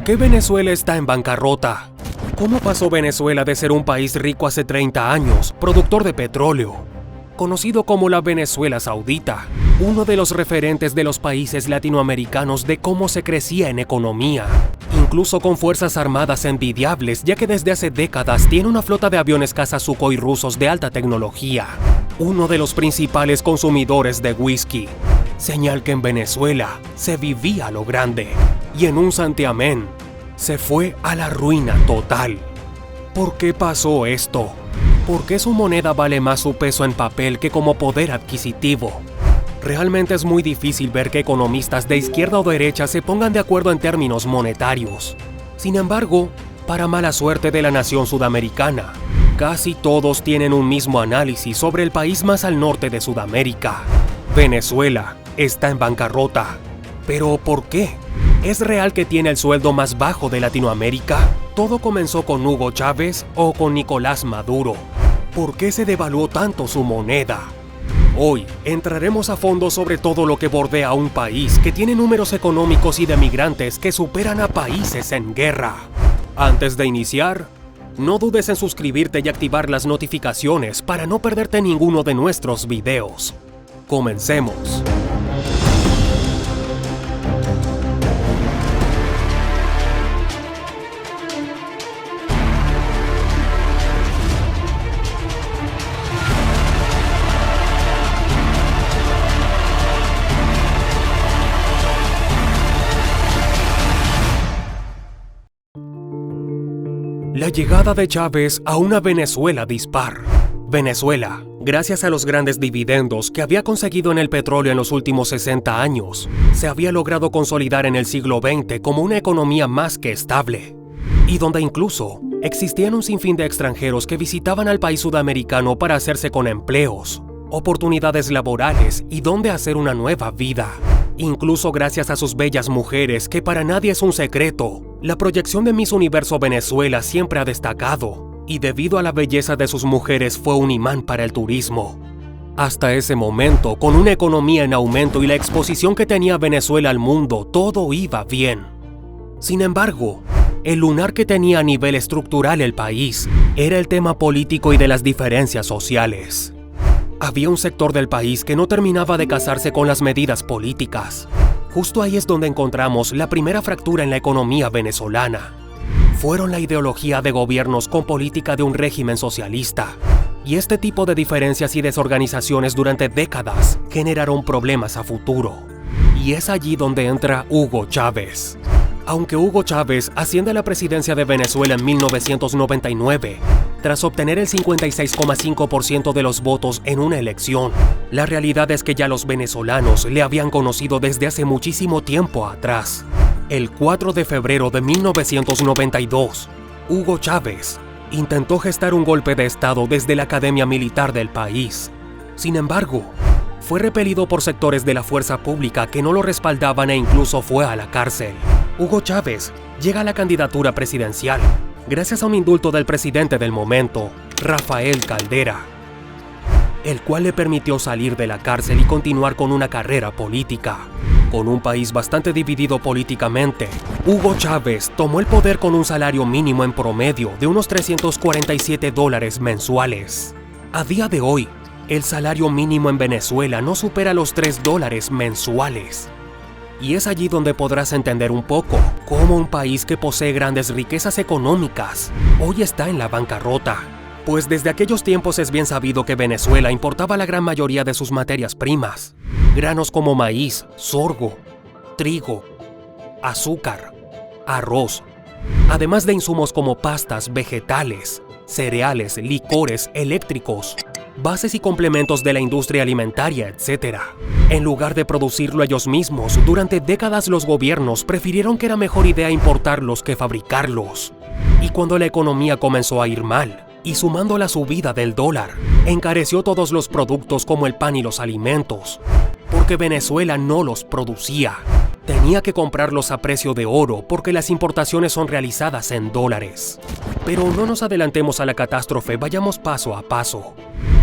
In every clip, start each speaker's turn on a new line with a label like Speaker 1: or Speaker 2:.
Speaker 1: qué Venezuela está en bancarrota? ¿Cómo pasó Venezuela de ser un país rico hace 30 años, productor de petróleo, conocido como la Venezuela Saudita, uno de los referentes de los países latinoamericanos de cómo se crecía en economía, incluso con fuerzas armadas envidiables, ya que desde hace décadas tiene una flota de aviones caza Sukhoi rusos de alta tecnología, uno de los principales consumidores de whisky? Señal que en Venezuela se vivía a lo grande, y en un santiamén se fue a la ruina total. ¿Por qué pasó esto? ¿Por qué su moneda vale más su peso en papel que como poder adquisitivo? Realmente es muy difícil ver que economistas de izquierda o derecha se pongan de acuerdo en términos monetarios. Sin embargo, para mala suerte de la nación sudamericana, casi todos tienen un mismo análisis sobre el país más al norte de Sudamérica. Venezuela está en bancarrota. ¿Pero por qué? ¿Es real que tiene el sueldo más bajo de Latinoamérica? ¿Todo comenzó con Hugo Chávez o con Nicolás Maduro? ¿Por qué se devaluó tanto su moneda? Hoy entraremos a fondo sobre todo lo que bordea a un país que tiene números económicos y de migrantes que superan a países en guerra. Antes de iniciar, no dudes en suscribirte y activar las notificaciones para no perderte ninguno de nuestros videos. Comencemos. La llegada de Chávez a una Venezuela dispar. Venezuela, gracias a los grandes dividendos que había conseguido en el petróleo en los últimos 60 años, se había logrado consolidar en el siglo XX como una economía más que estable, y donde incluso existían un sinfín de extranjeros que visitaban al país sudamericano para hacerse con empleos, oportunidades laborales y donde hacer una nueva vida. Incluso gracias a sus bellas mujeres, que para nadie es un secreto, la proyección de Miss Universo Venezuela siempre ha destacado, y debido a la belleza de sus mujeres fue un imán para el turismo. Hasta ese momento, con una economía en aumento y la exposición que tenía Venezuela al mundo, todo iba bien. Sin embargo, el lunar que tenía a nivel estructural el país era el tema político y de las diferencias sociales. Había un sector del país que no terminaba de casarse con las medidas políticas. Justo ahí es donde encontramos la primera fractura en la economía venezolana. Fueron la ideología de gobiernos con política de un régimen socialista. Y este tipo de diferencias y desorganizaciones durante décadas generaron problemas a futuro. Y es allí donde entra Hugo Chávez. Aunque Hugo Chávez asciende a la presidencia de Venezuela en 1999, tras obtener el 56,5% de los votos en una elección, la realidad es que ya los venezolanos le habían conocido desde hace muchísimo tiempo atrás. El 4 de febrero de 1992, Hugo Chávez intentó gestar un golpe de estado desde la Academia Militar del país. Sin embargo, fue repelido por sectores de la fuerza pública que no lo respaldaban e incluso fue a la cárcel. Hugo Chávez llega a la candidatura presidencial gracias a un indulto del presidente del momento, Rafael Caldera, el cual le permitió salir de la cárcel y continuar con una carrera política. Con un país bastante dividido políticamente, Hugo Chávez tomó el poder con un salario mínimo en promedio de unos $347 mensuales. A día de hoy, el salario mínimo en Venezuela no supera los $3 mensuales. Y es allí donde podrás entender un poco cómo un país que posee grandes riquezas económicas hoy está en la bancarrota. Pues desde aquellos tiempos es bien sabido que Venezuela importaba la gran mayoría de sus materias primas, granos como maíz, sorgo, trigo, azúcar, arroz, además de insumos como pastas, vegetales, cereales, licores, eléctricos, bases y complementos de la industria alimentaria, etc. En lugar de producirlo ellos mismos, durante décadas los gobiernos prefirieron que era mejor idea importarlos que fabricarlos. Y cuando la economía comenzó a ir mal, y sumando la subida del dólar, encareció todos los productos como el pan y los alimentos, porque Venezuela no los producía. Tenía que comprarlos a precio de oro porque las importaciones son realizadas en dólares. Pero no nos adelantemos a la catástrofe, vayamos paso a paso.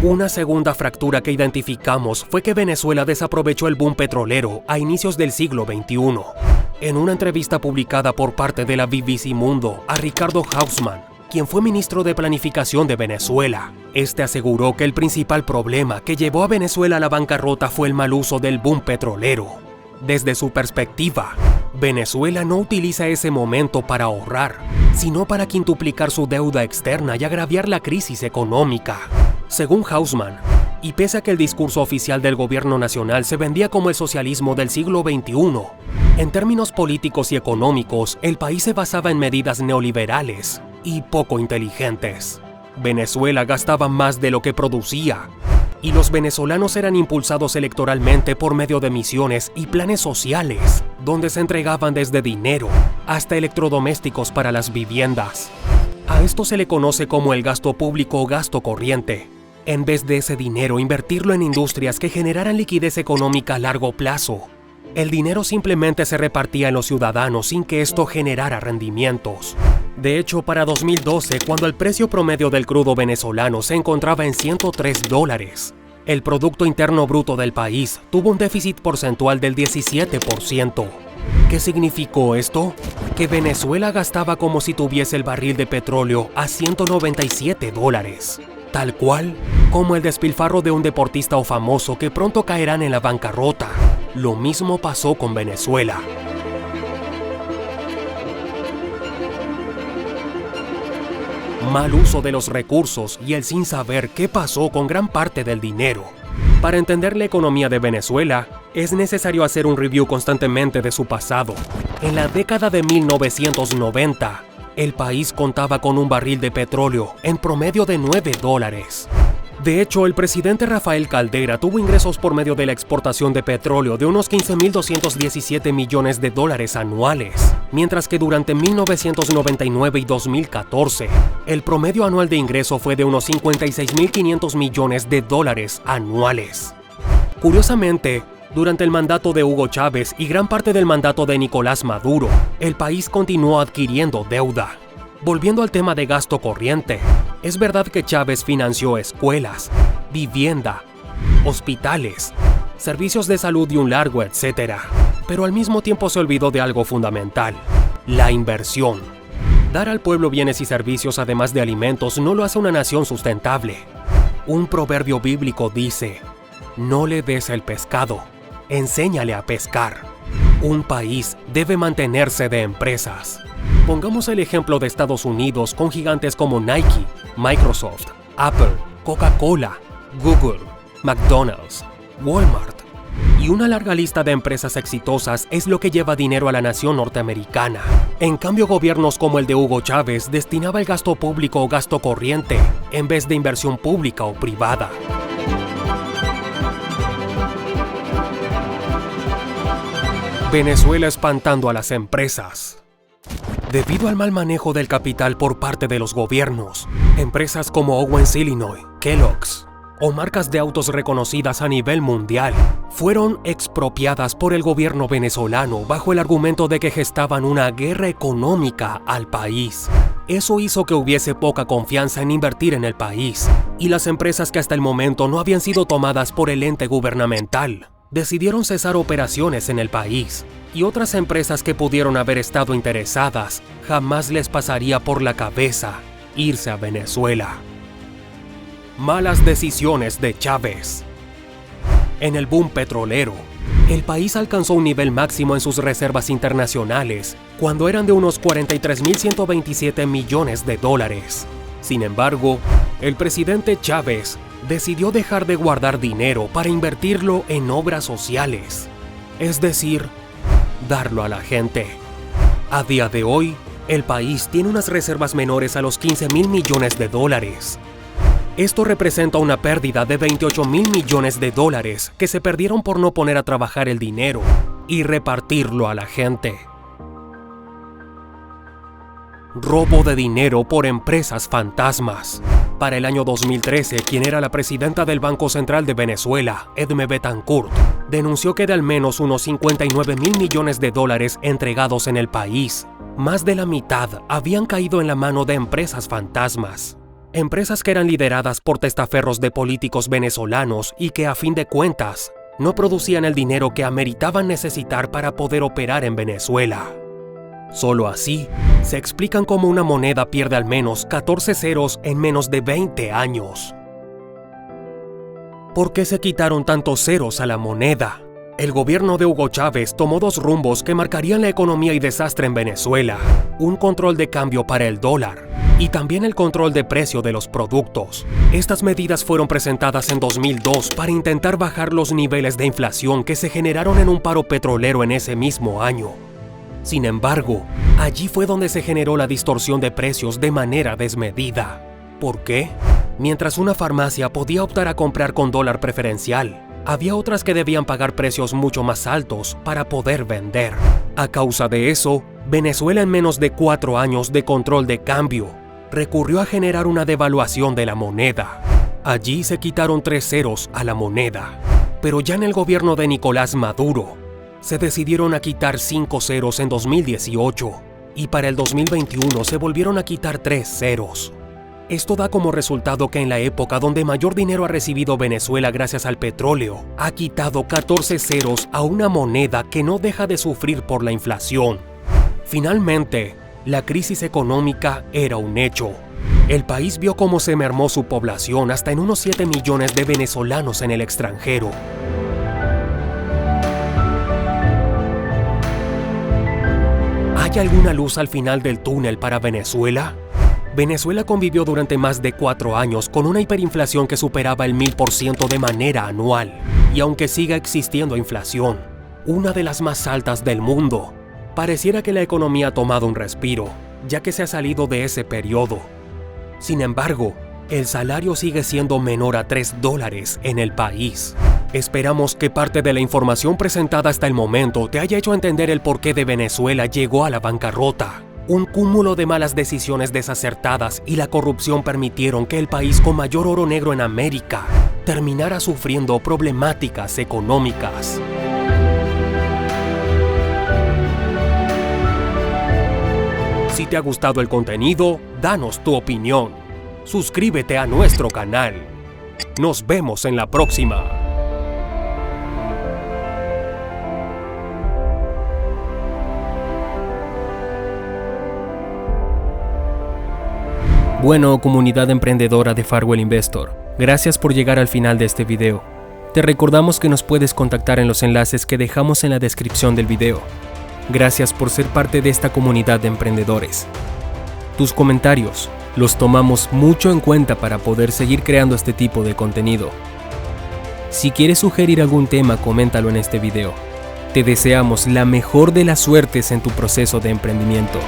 Speaker 1: Una segunda fractura que identificamos fue que Venezuela desaprovechó el boom petrolero a inicios del siglo XXI. En una entrevista publicada por parte de la BBC Mundo a Ricardo Hausmann, quien fue ministro de Planificación de Venezuela, este aseguró que el principal problema que llevó a Venezuela a la bancarrota fue el mal uso del boom petrolero. Desde su perspectiva, Venezuela no utiliza ese momento para ahorrar, sino para quintuplicar su deuda externa y agravar la crisis económica. Según Hausmann, y pese a que el discurso oficial del gobierno nacional se vendía como el socialismo del siglo XXI, en términos políticos y económicos, el país se basaba en medidas neoliberales y poco inteligentes. Venezuela gastaba más de lo que producía, y los venezolanos eran impulsados electoralmente por medio de misiones y planes sociales, donde se entregaban desde dinero hasta electrodomésticos para las viviendas. A esto se le conoce como el gasto público o gasto corriente. En vez de ese dinero, invertirlo en industrias que generaran liquidez económica a largo plazo. El dinero simplemente se repartía en los ciudadanos sin que esto generara rendimientos. De hecho, para 2012, cuando el precio promedio del crudo venezolano se encontraba en $103, el Producto Interno Bruto del país tuvo un déficit porcentual del 17%. ¿Qué significó esto? Que Venezuela gastaba como si tuviese el barril de petróleo a $197. Tal cual como el despilfarro de un deportista o famoso que pronto caerán en la bancarrota. Lo mismo pasó con Venezuela. Mal uso de los recursos y el sin saber qué pasó con gran parte del dinero. Para entender la economía de Venezuela, es necesario hacer un review constantemente de su pasado. En la década de 1990, el país contaba con un barril de petróleo en promedio de $9. De hecho, el presidente Rafael Caldera tuvo ingresos por medio de la exportación de petróleo de unos $15.217 millones anuales, mientras que durante 1999 y 2014, el promedio anual de ingreso fue de unos $56.500 millones anuales. Curiosamente, durante el mandato de Hugo Chávez y gran parte del mandato de Nicolás Maduro, el país continuó adquiriendo deuda. Volviendo al tema de gasto corriente, es verdad que Chávez financió escuelas, vivienda, hospitales, servicios de salud y un largo etcétera, pero al mismo tiempo se olvidó de algo fundamental: la inversión. Dar al pueblo bienes y servicios además de alimentos no lo hace una nación sustentable. Un proverbio bíblico dice: no le des el pescado, enséñale a pescar. Un país debe mantenerse de empresas. Pongamos el ejemplo de Estados Unidos con gigantes como Nike, Microsoft, Apple, Coca-Cola, Google, McDonald's, Walmart. Y una larga lista de empresas exitosas es lo que lleva dinero a la nación norteamericana. En cambio, gobiernos como el de Hugo Chávez destinaba el gasto público o gasto corriente en vez de inversión pública o privada. Venezuela espantando a las empresas. Debido al mal manejo del capital por parte de los gobiernos, empresas como Owens Illinois, Kellogg's o marcas de autos reconocidas a nivel mundial fueron expropiadas por el gobierno venezolano bajo el argumento de que gestaban una guerra económica al país. Eso hizo que hubiese poca confianza en invertir en el país, y las empresas que hasta el momento no habían sido tomadas por el ente gubernamental decidieron cesar operaciones en el país, y otras empresas que pudieron haber estado interesadas jamás les pasaría por la cabeza irse a Venezuela. Malas decisiones de Chávez. En el boom petrolero, el país alcanzó un nivel máximo en sus reservas internacionales cuando eran de unos $43.127 millones. Sin embargo, el presidente Chávez decidió dejar de guardar dinero para invertirlo en obras sociales, es decir, darlo a la gente. A día de hoy, el país tiene unas reservas menores a los $15.000 millones. Esto representa una pérdida de $28.000 millones que se perdieron por no poner a trabajar el dinero y repartirlo a la gente. Robo de dinero por empresas fantasmas. Para el año 2013, quien era la presidenta del Banco Central de Venezuela, Edme Betancourt, denunció que de al menos unos $59.000 millones entregados en el país, más de la mitad habían caído en la mano de empresas fantasmas. Empresas que eran lideradas por testaferros de políticos venezolanos y que, a fin de cuentas, no producían el dinero que ameritaban necesitar para poder operar en Venezuela. Solo así, se explican cómo una moneda pierde al menos 14 ceros en menos de 20 años. ¿Por qué se quitaron tantos ceros a la moneda? El gobierno de Hugo Chávez tomó dos rumbos que marcarían la economía y desastre en Venezuela: un control de cambio para el dólar y también el control de precio de los productos. Estas medidas fueron presentadas en 2002 para intentar bajar los niveles de inflación que se generaron en un paro petrolero en ese mismo año. Sin embargo, allí fue donde se generó la distorsión de precios de manera desmedida. ¿Por qué? Mientras una farmacia podía optar a comprar con dólar preferencial, había otras que debían pagar precios mucho más altos para poder vender. A causa de eso, Venezuela, en menos de 4 años de control de cambio, recurrió a generar una devaluación de la moneda. Allí se quitaron 3 ceros a la moneda, pero ya en el gobierno de Nicolás Maduro, se decidieron a quitar 5 ceros en 2018 y para el 2021 se volvieron a quitar 3 ceros. Esto da como resultado que en la época donde mayor dinero ha recibido Venezuela gracias al petróleo, ha quitado 14 ceros a una moneda que no deja de sufrir por la inflación. Finalmente, la crisis económica era un hecho. El país vio cómo se mermó su población hasta en unos 7 millones de venezolanos en el extranjero. ¿Hay alguna luz al final del túnel para Venezuela? Venezuela convivió durante más de 4 años con una hiperinflación que superaba el 1000% de manera anual. Y aunque siga existiendo inflación, una de las más altas del mundo, pareciera que la economía ha tomado un respiro, ya que se ha salido de ese periodo. Sin embargo, el salario sigue siendo menor a $3 en el país. Esperamos que parte de la información presentada hasta el momento te haya hecho entender el porqué de Venezuela llegó a la bancarrota. Un cúmulo de malas decisiones desacertadas y la corrupción permitieron que el país con mayor oro negro en América terminara sufriendo problemáticas económicas. Si te ha gustado el contenido, danos tu opinión. Suscríbete a nuestro canal. Nos vemos en la próxima. Bueno, comunidad emprendedora de Farwell Investor, gracias por llegar al final de este video. Te recordamos que nos puedes contactar en los enlaces que dejamos en la descripción del video. Gracias por ser parte de esta comunidad de emprendedores. Tus comentarios los tomamos mucho en cuenta para poder seguir creando este tipo de contenido. Si quieres sugerir algún tema, coméntalo en este video. Te deseamos la mejor de las suertes en tu proceso de emprendimiento.